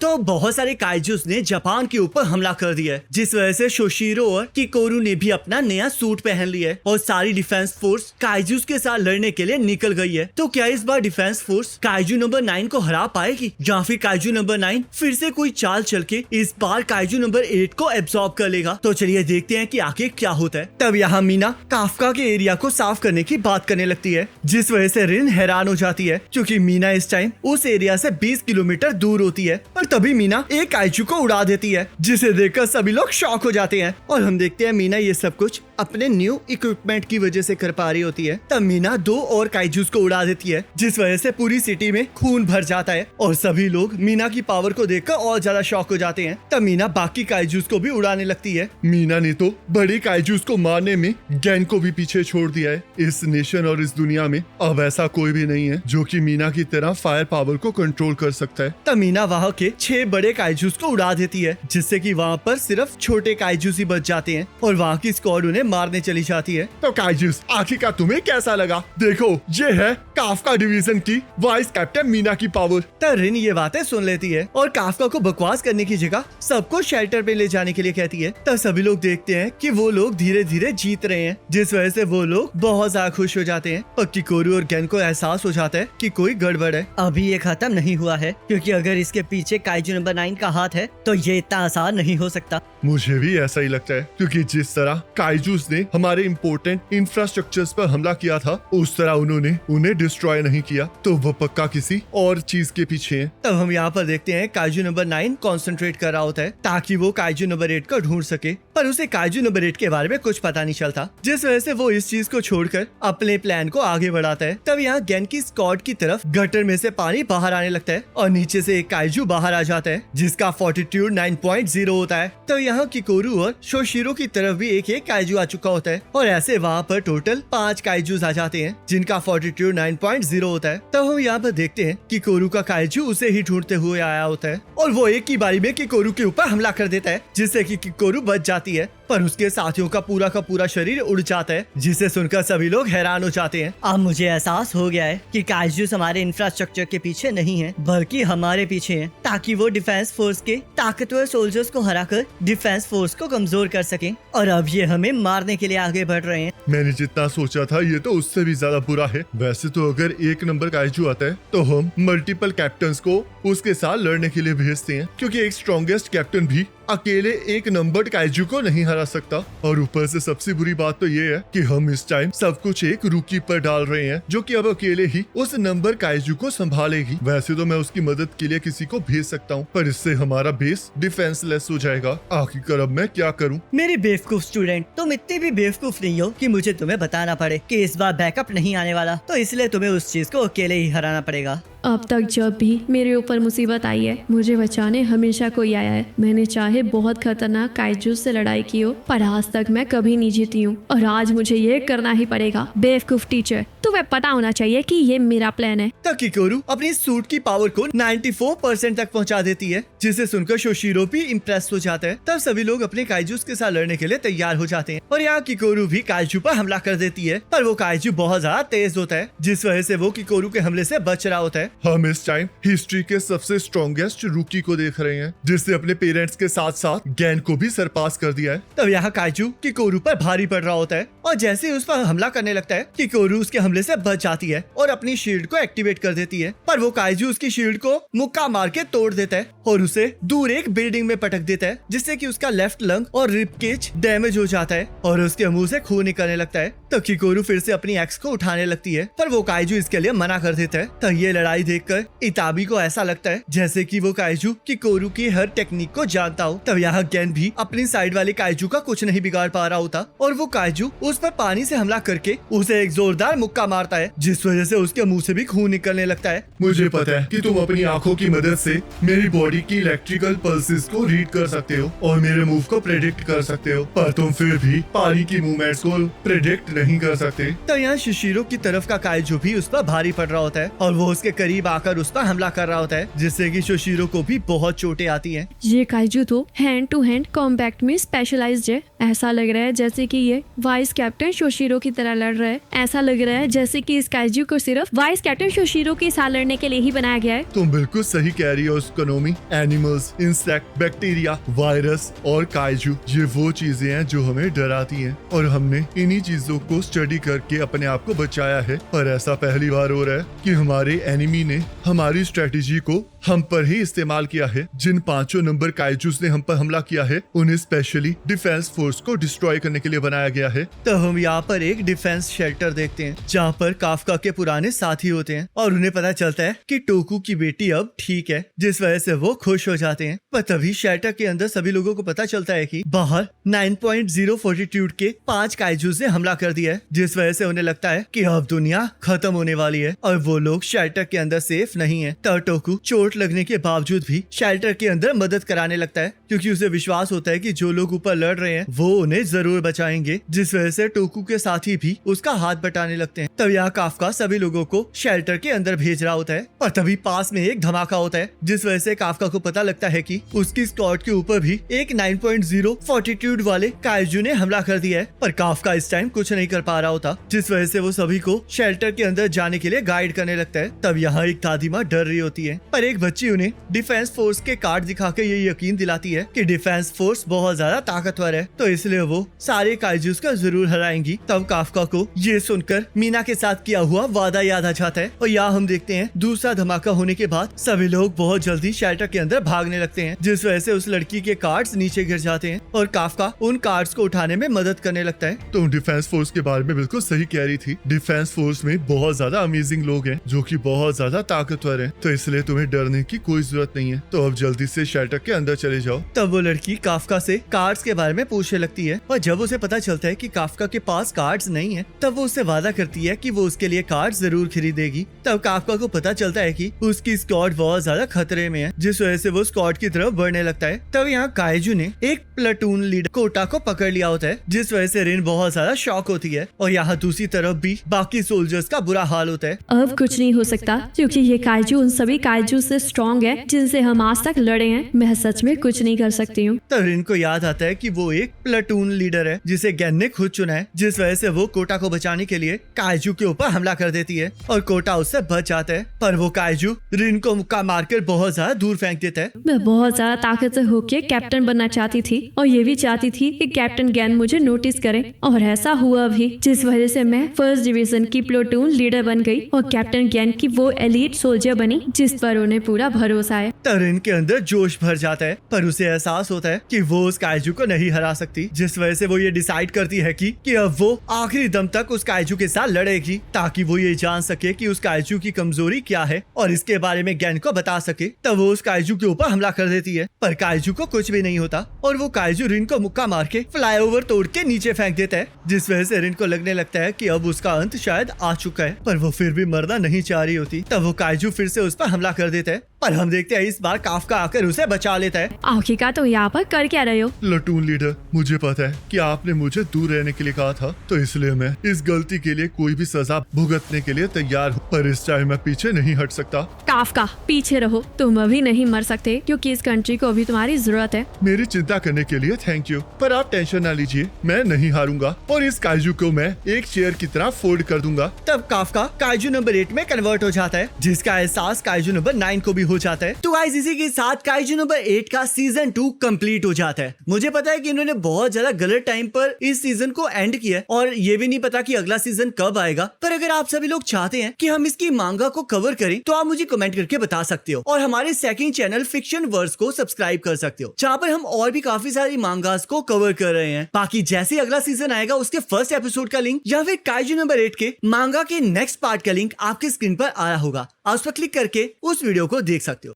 तो बहुत सारे काइजूस ने जापान के ऊपर हमला कर दिया है, जिस वजह से शोशिरो और किकोरू ने भी अपना नया सूट पहन लिया है और सारी डिफेंस फोर्स काइजूस के साथ लड़ने के लिए निकल गई है। तो क्या इस बार डिफेंस फोर्स काइजू नंबर 9 को हरा पाएगी या फिर काइजू नंबर 9 फिर से कोई चाल चल के इस बार काइजू नंबर 8 को एब्सॉर्ब कर लेगा? तो चलिए देखते हैं कि आखिर क्या होता है। तब यहाँ मीना काफका के एरिया को साफ करने की बात करने लगती है, जिस वजह से रिन हैरान हो जाती है क्योंकि मीना इस टाइम उस एरिया से 20 किलोमीटर दूर होती है। और तभी मीना एक काइजू को उड़ा देती है, जिसे देखकर सभी लोग शॉक हो जाते हैं। और हम देखते हैं मीना ये सब कुछ अपने न्यू इक्विपमेंट की वजह से कर पा रही होती है। तब मीना 2 और काइजूस को उड़ा देती है, जिस वजह से पूरी सिटी में खून भर जाता है और सभी लोग मीना की पावर को देखकर और ज्यादा शॉक हो जाते हैं। तब मीना बाकी काइजूस को भी उड़ाने लगती है। मीना ने तो बड़ी काइजूस को मारने में गैन को भी पीछे छोड़ दिया है। इस नेशन और इस दुनिया में अब ऐसा कोई भी नहीं है जो कि मीना की तरह फायर पावर को कंट्रोल कर सकता है। तब मीना वहाँ के 6 बड़े काइजूस को उड़ा देती है, जिससे कि वहाँ पर सिर्फ छोटे काइजूस ही बच जाते हैं और वहाँ की स्क्वाड उन्हें मारने चली जाती है। तो काइजूस आखिर का तुम्हें कैसा लगा? देखो ये है काफका डिवीजन की वाइस कैप्टन मीना की पावर। तब रिन ये बातें सुन लेती है और काफका को बकवास करने की जगह सबको शेल्टर पे ले जाने के लिए कहती है। तब सभी लोग देखते हैं कि वो लोग धीरे धीरे जीत रहे हैं, जिस वजह से वो लोग बहुत ज्यादा खुश हो जाते हैं। और किकोरू और गैन को एहसास हो जाता है कि कोई गड़बड़ है। अभी ये खत्म नहीं हुआ है, क्योंकि अगर इसके पीछे काइजू नंबर 9 का हाथ है तो ये इतना आसान नहीं हो सकता। मुझे भी ऐसा ही लगता है, क्योंकि जिस तरह काइजूस ने हमारे इम्पोर्टेंट इंफ्रास्ट्रक्चर्स पर हमला किया था, उस तरह उन्होंने उन्हें डिस्ट्रॉय नहीं किया, तो वो पक्का किसी और चीज के पीछे है। तब हम यहाँ पर देखते हैं काइजू नंबर 9 कंसंट्रेट कर रहा होता है ताकि वो काइजू नंबर 8 को ढूंढ सके, पर उसे काइजू नंबर 8 के बारे में कुछ पता नहीं चलता, जिस वजह से वो इस चीज को छोड़कर अपने प्लान को आगे बढ़ाता है। तब यहाँ गैन की स्क्वाड की तरफ गटर में से पानी बाहर आने लगता है और नीचे से एक काइजू बाहर आ जाता है, जिसका फॉर्टिट्यूड 9.0 होता है। तो यहाँ किकोरू और शोशिरो की तरफ भी एक काइजू आ चुका होता है और ऐसे वहाँ पर टोटल 5 काइजूस आ जाते हैं, जिनका फॉर्टिट्यूड 9.0 होता है। तब हम यहाँ पर देखते हैं कि किकोरू का काइजू उसे ही ढूंढते हुए आया होता है और वो एक ही बारी में किकोरू के ऊपर हमला कर देता है, जिससे कि किकोरू बच जाती है, पर उसके साथियों का पूरा शरीर उड़ जाता है, जिसे सुनकर सभी लोग हैरान हो जाते हैं। अब मुझे एहसास हो गया है कि काइजूस हमारे इंफ्रास्ट्रक्चर के पीछे नहीं है, बल्कि हमारे पीछे हैं, ताकि वो डिफेंस फोर्स के ताकतवर सोल्जर्स को हराकर डिफेंस फोर्स को कमजोर कर सकें। और अब ये हमें मारने के लिए आगे बढ़ रहे हैं। मैंने जितना सोचा था ये तो उससे भी ज्यादा बुरा है। वैसे तो अगर 1 नंबर काइजू आता है तो हम मल्टीपल कैप्टन्स को उसके साथ लड़ने के लिए भेजते हैं, क्योंकि एक स्ट्रॉन्गेस्ट कैप्टन भी अकेले 1 नंबर काइजू को नहीं हरा सकता। और ऊपर से सबसे बुरी बात तो ये है कि हम इस टाइम सब कुछ एक रूकी पर डाल रहे हैं, जो कि अब अकेले ही उस नंबर काइजू को संभालेगी। वैसे तो मैं उसकी मदद के लिए किसी को भेज सकता हूँ, पर इससे हमारा बेस डिफेंसलेस हो जाएगा। आखिरकार अब मैं क्या करूँ? मेरे बेवकूफ स्टूडेंट, तुम इतने भी बेवकूफ नहीं हो कि मुझे तुम्हें बताना पड़े कि इस बार बैकअप नहीं आने वाला, तो इसलिए तुम्हें उस चीज को अकेले ही हराना पड़ेगा। अब तक जब भी मेरे ऊपर मुसीबत आई है, मुझे बचाने हमेशा कोई आया है। मैंने चाहे बहुत खतरनाक काइजूस से लड़ाई की हो, पर आज तक मैं कभी नहीं जीती हूँ, और आज मुझे ये करना ही पड़ेगा। बेवकूफ टीचर, तुम्हें पता होना चाहिए कि ये मेरा प्लान है। तब किकोरू अपनी सूट की पावर को 94% तक पहुंचा देती है, जिसे सुनकर शोशिरो भी इम्प्रेस हो जाता है। तब सभी लोग अपने काइजूस के साथ लड़ने के लिए तैयार हो जाते हैं और यहाँ किकोरू भी काइजू पर हमला कर देती है, पर वो काइजू बहुत ज्यादा तेज होता है, जिस वजह से वो किकोरू के हमले से बच रहा होता है। हम इस टाइम हिस्ट्री के सबसे स्ट्रॉन्गेस्ट रूकी को देख रहे हैं, जिसने अपने पेरेंट्स के साथ साथ गैन को भी सरपास कर दिया है। तब यहाँ काइजू किकोरू पर भारी पड़ रहा होता है और जैसे ही उस पर हमला करने लगता है, किकोरू उसके हमले से बच जाती है और अपनी शील्ड को एक्टिवेट कर देती है, पर वो काइजू उसकी शील्ड को मुक्का मार के तोड़ देता है और उसे दूर एक बिल्डिंग में पटक देता है, जिससे कि उसका लेफ्ट लंग और रिब केज डैमेज हो जाता है और उसके मुंह से खून निकलने लगता है। तो किकोरू फिर से अपनी एक्स को उठाने लगती है, पर वो काइजू इसके लिए मना कर देता है। तो ये लड़ाई देखकर इताबी को ऐसा लगता है जैसे कि वो काइजू किकोरू की हर टेक्निक को जानता हो। तब यहाँ गैन भी अपनी साइड वाले काइजू का कुछ नहीं बिगाड़ पा रहा होता और वो काइजू उस पर पानी से हमला करके उसे एक जोरदार मुक्का मारता है, जिस वजह से उसके मुंह से भी खून निकलने लगता है। मुझे पता है कि तुम अपनी आंखों की मदद से मेरी बॉडी की इलेक्ट्रिकल पल्सेस को रीड कर सकते हो और मेरे मूव को प्रेडिक्ट कर सकते हो, पर तुम फिर भी पानी की मूवमेंट्स को प्रेडिक्ट नहीं कर सकते। तो यहाँ शिशिरो की तरफ का काइजू भी उस पर भारी पड़ रहा होता है और वो उसके करीब करीब आकर उस पर हमला कर रहा होता है, जिससे कि शोशिरो को भी बहुत चोटें आती हैं। ये काइजू तो हैंड टू हैंड कॉम्बैट में स्पेशलाइज्ड है। ऐसा लग रहा है जैसे कि ये वाइस कैप्टन शोशिरो की तरह लड़ रहा है। ऐसा लग रहा है जैसे कि इस काइजू को सिर्फ वाइस कैप्टन शोशिरो के साथ लड़ने के लिए ही बनाया गया है। तुम बिल्कुल सही कह रही हो कोनोमी। एनिमल्स, इंसेक्ट, बैक्टीरिया, वायरस और काइजू, ये वो चीजें हैं जो हमें डराती हैं और हमने इन्हीं चीजों को स्टडी करके अपने आप को बचाया है। पर ऐसा पहली बार हो रहा है कि हमारे एनिमी ने हमारी स्ट्रेटेजी को हम पर ही इस्तेमाल किया है। जिन 5 नंबर काइजूस ने हम पर हमला किया है, उन्हें स्पेशली डिफेंस फोर्स को डिस्ट्रॉय करने के लिए बनाया गया है। तो हम यहाँ पर एक डिफेंस शेल्टर देखते हैं, जहाँ पर काफका के पुराने साथी होते हैं और उन्हें पता चलता है कि टोकू की बेटी अब ठीक है, जिस वजह से वो खुश हो जाते हैं। पर तभी शेल्टर के अंदर सभी लोगों को पता चलता है कि बाहर 9.0 फोर्टिट्यूड के 5 काइजूस ने हमला कर दिया है, जिस वजह से उन्हें लगता है कि अब दुनिया खत्म होने वाली है और वो लोग शेल्टर के अंदर सेफ नहीं है। तब टोकू चोट लगने के बावजूद भी शेल्टर के अंदर मदद कराने लगता है, क्योंकि उसे विश्वास होता है कि जो लोग ऊपर लड़ रहे हैं वो उन्हें जरूर बचाएंगे, जिस वजह से टोकू के साथी भी उसका हाथ बटाने लगते हैं। तब यहाँ काफका सभी लोगों को शेल्टर के अंदर भेज रहा होता है और तभी पास में एक धमाका होता है, जिस वजह से काफका को पता लगता है कि उसकी स्क्वाड के ऊपर भी एक 9.0 फोर्टिट्यूड वाले काइजू ने हमला कर दिया है। पर काफका इस टाइम कुछ नहीं कर पा रहा होता, जिस वजह से वो सभी को शेल्टर के अंदर जाने के लिए गाइड करने लगता है। तब यहाँ एक दादी माँ डर रही होती है, पर एक बच्ची उन्हें डिफेंस फोर्स के कार्ड दिखा के ये यकीन दिलाती है कि डिफेंस फोर्स बहुत ज्यादा ताकतवर है, तो इसलिए वो सारे काइजूस का जरूर हराएंगी। तब काफका को ये सुनकर मीना के साथ किया हुआ वादा याद आ जाता है और यहाँ हम देखते हैं दूसरा धमाका होने के बाद सभी लोग बहुत जल्दी शेल्टर के अंदर भागने लगते हैं, जिस वजह से उस लड़की के कार्ड्स नीचे गिर जाते हैं और काफका उन कार्ड्स को उठाने में मदद करने लगता है। तुम डिफेंस फोर्स के बारे में बिल्कुल सही कह रही थी। डिफेंस फोर्स में बहुत ज्यादा अमेजिंग लोग हैं जो कि बहुत ज्यादा ताकतवर हैं, तो इसलिए तुम्हें डरने की कोई जरूरत नहीं है। तो अब जल्दी से शेल्टर के अंदर चले जाओ। तब वो लड़की काफका से कार्ड्स के बारे में पूछने लगती है और जब उसे पता चलता है कि काफका के पास कार्ड्स नहीं है, तब वो उससे वादा करती है कि वो उसके लिए कार्ड्स जरूर खरीदेगी। तब काफका को पता चलता है कि उसकी स्क्वाड बहुत ज्यादा खतरे में है, जिस वजह से वो स्क्वाड की तरफ बढ़ने लगता है। तब यहाँ काइजू ने एक प्लेटून लीडर कोटा को पकड़ लिया होता है, जिस वजह से रिन बहुत ज्यादा शॉक होती है और यहाँ दूसरी तरफ भी बाकी सोल्जर्स का बुरा हाल होता है। अब कुछ नहीं हो सकता, क्योंकि ये काइजू उन सभी काइजू से स्ट्रॉन्ग है जिनसे हम आज तक लड़े हैं। मैं सच में कुछ नहीं कर सकती हूँ। तब रिन को याद आता है कि वो एक प्लेटून लीडर है जिसे गेन ने खुद चुना है, जिस वजह से वो कोटा को बचाने के लिए काइजू के ऊपर हमला कर देती है और कोटा उससे बच जाता है। पर वो काइजू रिन को मुक्का मारकर बहुत ज्यादा दूर फेंक देता है। मैं बहुत ज्यादा ताकतवर होके कैप्टन बनना चाहती थी और ये भी चाहती थी कि कैप्टन गैन मुझे नोटिस करे, और ऐसा हुआ भी, जिस वजह से मैं फर्स्ट डिवीजन की प्लेटून लीडर बन गई और कैप्टन गैन की वो एलीट सोल्जर बनी जिस पर उन्हें पूरा भरोसा है। तब रिन के अंदर जोश भर जाता है, पर उसे एहसास होता है कि वो उस काइजू को नहीं हरा सकती, जिस वजह से वो ये डिसाइड करती है कि अब वो आखिरी दम तक उस काइजू के साथ लड़ेगी, ताकि वो ये जान सके कि उस काइजू की कमजोरी क्या है और इसके बारे में गैन को बता सके। तब वो उस काइजू के ऊपर हमला कर देती है, पर काइजू को कुछ भी नहीं होता और वो काइजू रिन को मुक्का मार के फ्लाईओवर तोड़ के नीचे फेंक देता है, जिस वजह से रिन को लगने लगता है कि अब उसका अंत शायद आ चुका है। पर वो फिर भी मरना नहीं चाह रही होती। तब वो काइजू फिर से उस पर हमला कर देता है, पर हम देखते हैं इस बार काफका आकर उसे बचा लेता है। आखिरकार तो यहाँ पर कर क्या रहे हो? प्लेटून लीडर, मुझे पता है कि आपने मुझे दूर रहने के लिए कहा था, तो इसलिए मैं इस गलती के लिए कोई भी सजा भुगतने के लिए तैयार हूँ, पर इस टाइम मैं पीछे नहीं हट सकता। काफका, पीछे रहो, तुम अभी नहीं मर सकते, क्योंकि इस कंट्री को अभी तुम्हारी जरूरत है। मेरी चिंता करने के लिए थैंक यू, पर आप टेंशन ना लीजिए, मैं नहीं हारूंगा और इस काइजू को मैं एक चेयर की तरह फोल्ड कर दूंगा। तब काफका काइजू नंबर 8 में कन्वर्ट हो जाता है, जिसका एहसास काइजू नंबर 9 को भी हो जाता है। तो गाइस, इसी के साथ काइजू नंबर 8 का सीजन 2 कंप्लीट हो जाता है। मुझे पता है कि इन्होंने बहुत ज्यादा गलत टाइम पर इस सीजन को एंड किया और ये भी नहीं पता कि अगला सीजन कब आएगा, पर अगर आप सभी लोग चाहते हैं कि हम इसकी मांगा को कवर करें, तो आप मुझे कमेंट करके बता सकते हो और हमारे सेकंड चैनल फिक्शन वर्स को सब्सक्राइब कर सकते हो, जहाँ पर हम और भी काफी सारी मांगास को कवर कर रहे हैं। बाकी जैसे अगला सीजन आएगा, उसके फर्स्ट एपिसोड का लिंक या फिर काइजू नंबर 8 के मांगा के नेक्स्ट पार्ट का लिंक आपके स्क्रीन पर आ रहा होगा। आप उस पर क्लिक करके उस वीडियो को देख सकते हो।